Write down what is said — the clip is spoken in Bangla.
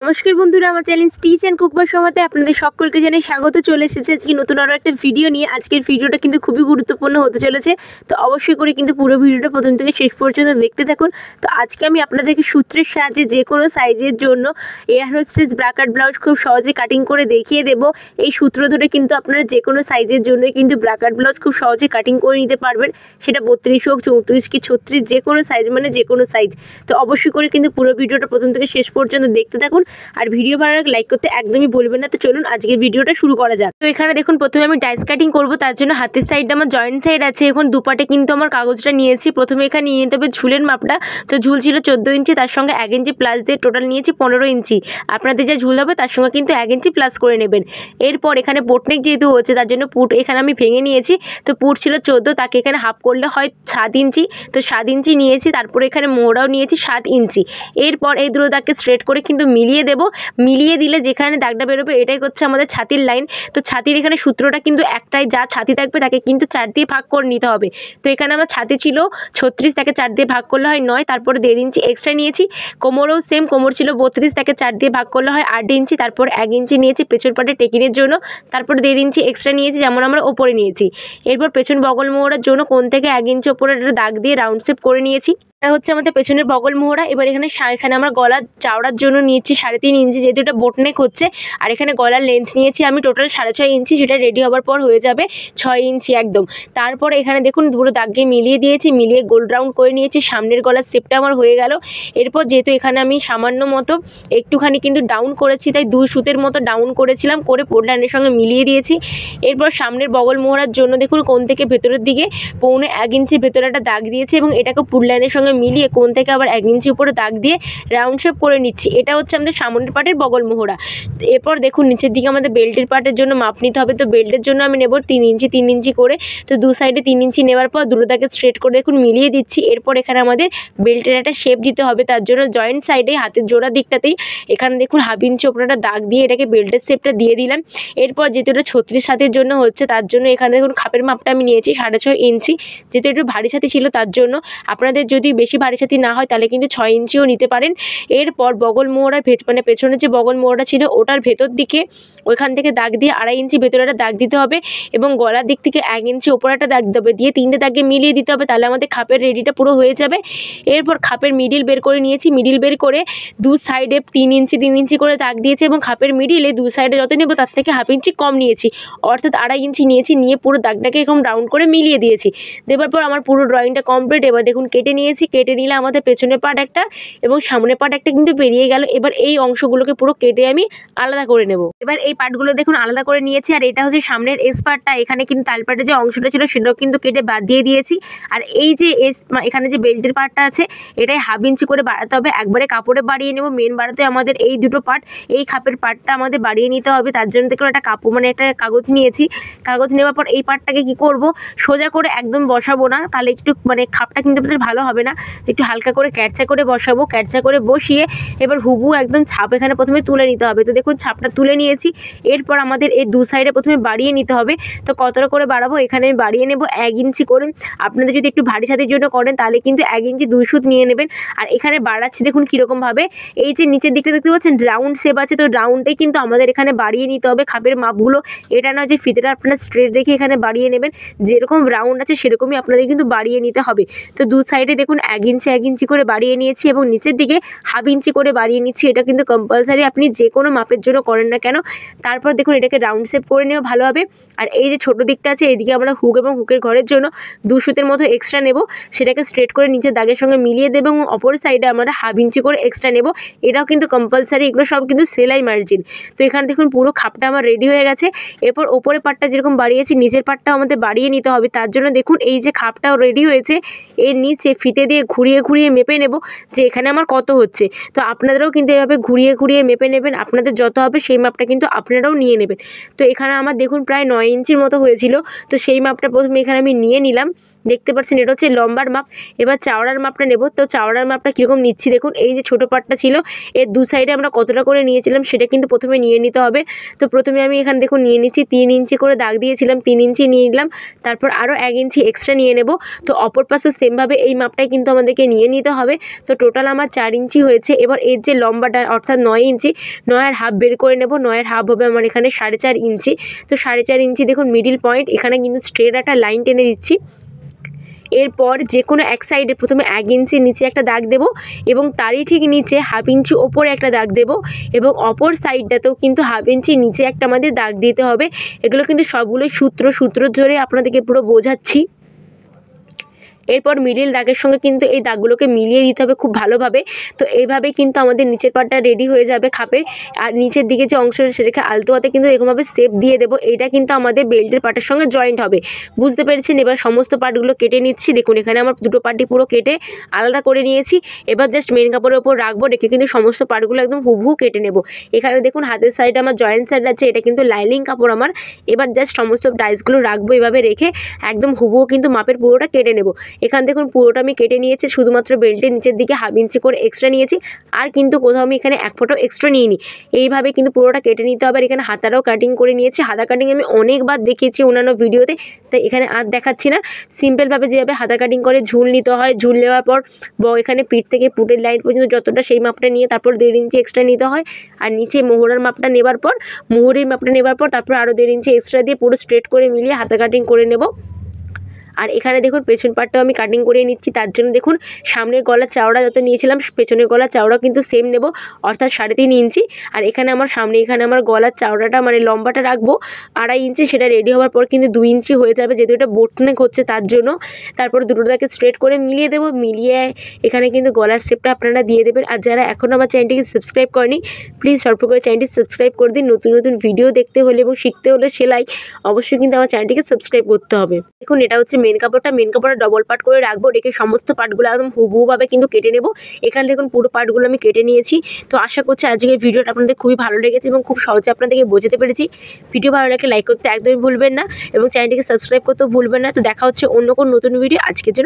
নমস্কার বন্ধুরা, আমার চ্যানেল স্টিচ অ্যান্ড কুকবার সময়তে আপনাদের সকলকে জানাই স্বাগত। চলে এসেছে আজকে নতুন আরও একটা ভিডিও নিয়ে। আজকের ভিডিওটা কিন্তু খুবই গুরুত্বপূর্ণ হতে চলেছে, তো অবশ্যই করে কিন্তু পুরো ভিডিওটা প্রথম থেকে শেষ পর্যন্ত দেখতে থাকুন। তো আজকে আমি আপনাদেরকে সূত্রের সাহায্যে যে কোনো সাইজের জন্য এয়ার হোস্টেস ব্রাকাট ব্লাউজ খুব সহজে কাটিং করে দেখিয়ে দেবো। এই সূত্র ধরে কিন্তু আপনারা যে কোনো সাইজের জন্য কিন্তু ব্রাকাট ব্লাউজ খুব সহজে কাটিং করে নিতে পারবেন, সেটা 32 হোক, 34 কি 36, যে কোনো সাইজ, মানে যে কোনো সাইজ। তো অবশ্যই করে কিন্তু পুরো ভিডিওটা প্রথম থেকে শেষ পর্যন্ত দেখতে থাকুন, আর ভিডিও ভালো লাগলে লাইক করতে একদমই ভুলবেন না। তো চলুন আজকের ভিডিওটা শুরু করা যাক। তো এখানে দেখুন, প্রথমে আমি ডাইস কাটিং করব, তার জন্য হাতের সাইডটা আমার জয়েন্ট সাইড আছে। এখন দুপাটে কিন্তু আমার কাগজটা নিয়েছি। প্রথমে এখানে নিয়ে নিতে হবে ঝুলের মাপটা। তো ঝুল ছিল 14 ইঞ্চি, তার সঙ্গে 1 ইঞ্চি প্লাস দিয়ে টোটাল নিয়েছি 15 ইঞ্চি। আপনাদের যা ঝুল হবে তার সঙ্গে কিন্তু 1 ইঞ্চি প্লাস করে নেবেন। এরপর এখানে বোটনেক যেহেতু হচ্ছে, তার জন্য পুট এখানে আমি ভেঙে নিয়েছি। তো পুট ছিল 14, তাকে এখানে হাফ করলে হয় 7 ইঞ্চি। তো 7 ইঞ্চি নিয়েছি। তারপরে এখানে মোহরাও নিয়েছি 7 ইঞ্চি। এরপর এই দুটো দাগকে স্ট্রেট করে কিন্তু মিলিয়ে দেবো। মিলিয়ে দিলে যেখানে দাগটা বেরোবে এটাই হচ্ছে আমাদের ছাতির লাইন। তো ছাতির এখানে সূত্রটা কিন্তু একটাই, যা ছাতি থাকবে তাকে কিন্তু 4 দিয়ে ভাগ করে নিতে হবে। তো এখানে আমার ছাতি ছিল 36, তাকে 4 দিয়ে ভাগ করলে হয় 9। তারপরে 1.5 ইঞ্চি এক্সট্রা নিয়েছি। কোমরও সেম, কোমর ছিল 32, তাকে 4 দিয়ে ভাগ করলে হয় 8 ইঞ্চি। তারপর 1 ইঞ্চি নিয়েছি পেছন পাটে টেকিনের জন্য। তারপর 1.5 ইঞ্চি এক্সট্রা নিয়েছি, যেমন আমরা ওপরে নিয়েছি। এরপর পেছন বগল মোহরার জন্য কোণ থেকে 1 ইঞ্চি ওপরে একটা দাগ দিয়ে রাউন্ড শেপ করে নিয়েছি। এটা হচ্ছে আমাদের পেছনের বগল মোহরা। এবার এখানে আমরা গলার চাওড়ার জন্য নিয়েছি 3.5 ইঞ্চি, যেহেতু এটা বোটনেক হচ্ছে। আর এখানে গলার লেন্থ নিয়েছি আমি টোটাল 6.5 ইঞ্চি, সেটা রেডি হওয়ার পর হয়ে যাবে 6 ইঞ্চি একদম। তারপরে এখানে দেখুন পুরো দাগকে মিলিয়ে দিয়েছি, মিলিয়ে গোল রাউন্ড করে নিয়েছি। সামনের গলার শেপটা আমার হয়ে গেল। এরপর যেহেতু এখানে আমি সামান্য মতো একটুখানি কিন্তু ডাউন করেছি, তাই 2 সুতের মতো ডাউন করেছিলাম, করে পোর্টল্যান্ডের সঙ্গে মিলিয়ে দিয়েছি। এরপর সামনের বগল মোহরার জন্য দেখুন কোণ থেকে ভেতরের দিকে 1.25 ইঞ্চি ভেতরে একটা দাগ দিয়েছি, এবং এটাকে পোর্টল্যান্ডের সঙ্গে মিলিয়ে কোণ থেকে আবার 1 ইঞ্চি উপরে দাগ দিয়ে রাউন্ড শেপ করে নিচ্ছি। এটা হচ্ছে আমাদের সামনের পাটের বগল মোহরা। এরপর দেখুন নিচের দিকে আমাদের বেল্টের পার্টের জন্য মাপ নিতে হবে। তো বেল্টের জন্য আমি নেব 3 ইঞ্চি 3 ইঞ্চি করে। তো দু সাইডে 3 ইঞ্চি নেওয়ার পর দুটো দাগে স্ট্রেট করে দেখুন মিলিয়ে দিচ্ছি। এরপর এখানে আমাদের বেল্টের একটা শেপ দিতে হবে, তার জন্য জয়েন্ট সাইডে হাতের জোড়া দিকটাতেই এখানে দেখুন 1/2 ইঞ্চি ওপরে একটা দাগ দিয়ে এটাকে বেল্টের শেপটা দিয়ে দিলাম। এরপর যেহেতু এটা 36 হাতের জন্য হচ্ছে, তার জন্য এখানে দেখুন খাপের মাপটা আমি নিয়েছি 6.5 ইঞ্চি। যেহেতু একটু ভারী ছাতি ছিল, তার জন্য আপনাদের যদি বেশি ভারী ছাতি না হয় তাহলে কিন্তু 6 ইঞ্চিও নিতে পারেন। এরপর বগল মোহরার মানে পেছনের যে বগল মোহরা ছিল ওটার ভেতর দিকে ওইখান থেকে দাগ দিয়ে 2.5 ইঞ্চি ভেতরে একটা দাগ দিতে হবে, এবং গলার দিক থেকে 1 ইঞ্চি ওপরে একটা দাগ দিতে হবে, দিয়ে 3টে দাগে মিলিয়ে দিতে হবে। তাহলে আমাদের খাপের রেডিটা পুরো হয়ে যাবে। এরপর খাপের মিডিল বের করে নিয়েছি। মিডিল বের করে দু সাইডে 3 ইঞ্চি 3 ইঞ্চি করে দাগ দিয়েছি, এবং খাপের মিডিলে দু সাইডে যত নেব তার থেকে 1/2 ইঞ্চি কম নিয়েছি, অর্থাৎ 2.5 ইঞ্চি নিয়েছি। নিয়ে পুরো দাগটাকে এরকম রাউন্ড করে মিলিয়ে দিয়েছি। দেওয়ার পর আমার পুরো ড্রয়িংটা কমপ্লিট। এবার দেখুন কেটে নিয়েছি। কেটে নিলে আমাদের পেছনের পার্ট একটা এবং সামনের পার্ট একটা কিন্তু বেরিয়ে গেল। এবার এই অংশগুলোকে পুরো কেটে আমি আলাদা করে নেব। এবার এই পার্টগুলো দেখুন আলাদা করে নিয়েছি। আর এটা হচ্ছে সামনের এস পার্টটা। এখানে কিন্তু তালপাটের যে অংশটা ছিল সেটাও কিন্তু কেটে বাদ দিয়ে দিয়েছি। আর এই যে এখানে যে বেল্টের পার্টটা আছে এটাই 1/2 ইঞ্চি করে বাড়াতে হবে। একবারে কাপড়ে বাড়িয়ে নেব, মেন বাড়াতে আমাদের এই দুটো পার্ট, এই খাপের পার্টটা আমাদের বাড়িয়ে নিতে হবে। তার জন্য দেখুন একটা কাপড় মানে একটা কাগজ নিয়েছি। কাগজ নেওয়ার পর এই পার্টটাকে কি করব, সোজা করে একদম বসাবো না, তাহলে একটু মানে খাপটা কিন্তু আমাদের ভালো হবে না। একটু হালকা করে ক্যারচা করে বসাবো। ক্যারচা করে বসিয়ে এবার হুবু একদম ছাপ এখানে প্রথমে তুলে নিতে হবে। তো দেখুন ছাপটা তুলে নিয়েছি। এরপর আমাদের এই দু সাইডে প্রথমে বাড়িয়ে নিতে হবে। তো কতটা করে বাড়াবো, এখানে আমি বাড়িয়ে নেব 1 ইঞ্চি করে। আপনাদের যদি একটু ভারী ছাতির জন্য করেন তাহলে কিন্তু 1 ইঞ্চি 2 সুত নিয়ে নেবেন। আর এখানে বাড়াচ্ছি দেখুন কীরকমভাবে, এই যে নিচের দিকটা দেখতে পাচ্ছেন রাউন্ড শেপ আছে, তো রাউন্ডটাই কিন্তু আমাদের এখানে বাড়িয়ে নিতে হবে খাপের মাপগুলো। এটা নয় যে ফিতেটা আপনারা স্ট্রেট রেখে এখানে বাড়িয়ে নেবেন, যেরকম রাউন্ড আছে সেরকমই আপনাদের কিন্তু বাড়িয়ে নিতে হবে। তো দু সাইডে দেখুন 1 ইঞ্চি 1 ইঞ্চি করে বাড়িয়ে নিয়েছি, এবং নিচের দিকে 1/2 ইঞ্চি করে বাড়িয়ে নিচ্ছি। এটা কিন্তু কম্পালসারি, আপনি যে কোনো মাপের জন্য করেন না কেন। তারপর দেখুন এটাকে রাউন্ড শেপ করে নেব ভালোভাবে। আর এই যে ছোটো দিকটা আছে এইদিকে আমরা হুক এবং হুকের ঘরের জন্য 2 সুতের মতো এক্সট্রা নেব, সেটাকে স্ট্রেট করে নিচে দাগের সঙ্গে মিলিয়ে দেবো, এবং অপর সাইডে আমরা 1/2 ইঞ্চি করে এক্সট্রা নেব। এটাও কিন্তু কম্পালসারি, এগুলো সব কিন্তু সেলাই মার্জিন। তো এখানে দেখুন পুরো খাপটা আমার রেডি হয়ে গেছে। এরপর ওপরের পাটটা যেরকম বাড়িয়েছি নিচের পাটটাও আমাদের বাড়িয়ে নিতে হবে। তার জন্য দেখুন এই যে খাপটাও রেডি হয়েছে, এর নিচে ফিতে দিয়ে ঘুরিয়ে ঘুরিয়ে মেপে নেব যে এখানে আমার কত হচ্ছে। তো আপনাদেরও কিন্তু এভাবে ঘুরিয়ে ঘুরিয়ে মেপে নেবেন, আপনাদের যত হবে সেই মাপটা কিন্তু আপনারাও নিয়ে নেবেন। তো এখানে আমার দেখুন প্রায় 9 ইঞ্চির মতো হয়েছিল। তো সেই মাপটা প্রথমে এখানে আমি নিয়ে নিলাম, দেখতে পাচ্ছেন এটা হচ্ছে লম্বার মাপ। এবার চাওড়ার মাপটা নেব। তো চাওড়ার মাপটা কীরকম নিচ্ছি দেখুন, এই যে ছোটো পাটটা ছিল এর দু সাইডে আমরা কতটা করে নিয়েছিলাম সেটা কিন্তু প্রথমে নিয়ে নিতে হবে। তো প্রথমে আমি এখানে দেখুন নিয়ে নিচ্ছি 3 ইঞ্চি করে দাগ দিয়েছিলাম, 3 ইঞ্চি নিয়ে নিলাম। তারপর আরও 1 ইঞ্চি এক্সট্রা নিয়ে নেব। তো অপর পাশে সেমভাবে এই মাপটাই কিন্তু আমাদেরকে নিয়ে নিতে হবে। তো টোটাল আমার 4 ইঞ্চি হয়েছে। এবার এর যে লম্বাটা অর্থাৎ 9 ইঞ্চি, 9.5 বের করে নেব। 9.5 হবে আমার এখানে 4.5 ইঞ্চি। তো 4.5 ইঞ্চি দেখুন মিডিল পয়েন্ট, এখানে কিন্তু স্ট্রেট একটা লাইন টেনে দিচ্ছি। এরপর যে কোনো এক সাইডে প্রথমে 1 ইঞ্চি নিচে একটা দাগ দেব এবং তারই ঠিক নিচে 1/2 ইঞ্চি ওপরে একটা দাগ দেব এবং অপর সাইডটাতেও কিন্তু 1/2 ইঞ্চি নিচে একটা আমাদের দাগ দিতে হবে। এগুলো কিন্তু সবগুলোই সূত্র ধরে আপনাদেরকে পুরো বোঝাচ্ছি। এরপর মিডিল দাগের সঙ্গে কিন্তু এই দাগগুলোকে মিলিয়ে দিতে হবে খুব ভালোভাবে। তো এইভাবেই কিন্তু আমাদের নিচের পাটটা রেডি হয়ে যাবে খাপের। আর নিচের দিকে যে অংশটা সেটাকে আলতো হাতে কিন্তু এরকমভাবে শেপ দিয়ে দেবো। এইটা কিন্তু আমাদের বেল্টের পাটের সঙ্গে জয়েন্ট হবে, বুঝতে পেরেছেন। এবার সমস্ত পার্টগুলো কেটে নিচ্ছি। দেখুন এখানে আমার দুটো পার্টই পুরো কেটে আলাদা করে নিয়েছি। এবার জাস্ট মেন কাপড়ের ওপর রাখবো, রেখে কিন্তু সমস্ত পার্টগুলো একদম হুবহু কেটে নেব। এখানে দেখুন হাতের সাইডে আমার জয়েন্ট সাইড আছে, এটা কিন্তু লাইনিং কাপড় আমার। এবার জাস্ট সমস্ত ডাইসগুলো রাখবো এভাবে রেখে একদম হুবহু কিন্তু মাপের পুরোটা কেটে নেব। এখান দেখুন পুরোটা আমি কেটে নিয়েছি, শুধুমাত্র বেল্টের নিচের দিকে 1/2 ইঞ্চি করে এক্সট্রা নিয়েছি। আর কিন্তু কোথাও আমি এখানে 1 ফোঁটাও এক্সট্রা নিইনি। এইভাবে কিন্তু পুরোটা কেটে নিতে হবে। আর এখানে হাতাটাও কাটিং করে নিয়েছি। হাতা কাটিং আমি অনেকবার দেখিয়েছি অন্যান্য ভিডিওতে, তাই এখানে আর দেখাচ্ছি না। সিম্পলভাবে যেভাবে হাতা কাটিং করে ঝুল নিতে হয়, ঝুল নেওয়ার পর এখানে পিঠ থেকে পুটের লাইন পর্যন্ত যতটা সেই মাপটা নিয়ে তারপর 1.5 ইঞ্চি এক্সট্রা নিতে হয়। আর নিচে মোহরার মাপটা নেবার পর তারপর আরও 1.5 ইঞ্চি এক্সট্রা দিয়ে পুরো স্ট্রেট করে মিলিয়ে হাতা কাটিং করে নেব। আর এখানে দেখুন পেছন পাটটাও আমি কাটিং করে নিচ্ছি। তার জন্য দেখুন সামনের গলার চওড়া যত নিয়েছিলাম পেছনের গলার চওড়া কিন্তু সেম নেব, অর্থাৎ 3.5 ইঞ্চি। আর এখানে আমার গলার চওড়াটা মানে লম্বাটা রাখবো 2.5 ইঞ্চি। সেটা রেডি হওয়ার পর কিন্তু 2 ইঞ্চি হয়ে যাবে, যেহেতু এটা বোট নেক হচ্ছে তার জন্য। তারপরে দুটোটাকে স্ট্রেট করে মিলিয়ে দেবো। মিলিয়ে এখানে কিন্তু গলার শেপটা আপনারা দিয়ে দেবেন। আর যারা এখনও আমার চ্যানেলটিকে সাবস্ক্রাইব করেনি প্লিজ সর্ব করে চ্যানেলটি সাবস্ক্রাইব করে দিন। নতুন নতুন ভিডিও দেখতে হলে এবং শিখতে হলে সেলাই অবশ্যই কিন্তু আমার চ্যানেলটিকে সাবস্ক্রাইব করতে হবে। দেখুন এটা হচ্ছে মেন কাপড়টা ডবল পার্ট করে রাখবো, রেখে সমস্ত পার্টগুলো একদম হুবহুভাবে কিন্তু কেটে নেব। এখানে দেখুন পুরো পার্টগুলো আমি কেটে নিয়েছি। তো আশা করছি আজকের ভিডিওটা আপনাদের খুবই ভালো লেগেছে এবং খুব সহজে আপনাদেরকে বোঝাতে পেরেছি। ভিডিও ভালো লাগলে লাইক করতে একদমই ভুলবেন না এবং চ্যানেলটিকে সাবস্ক্রাইব করতেও ভুলবেন না। তো দেখা হচ্ছে অন্য কোনো নতুন ভিডিও। আজকের জন্য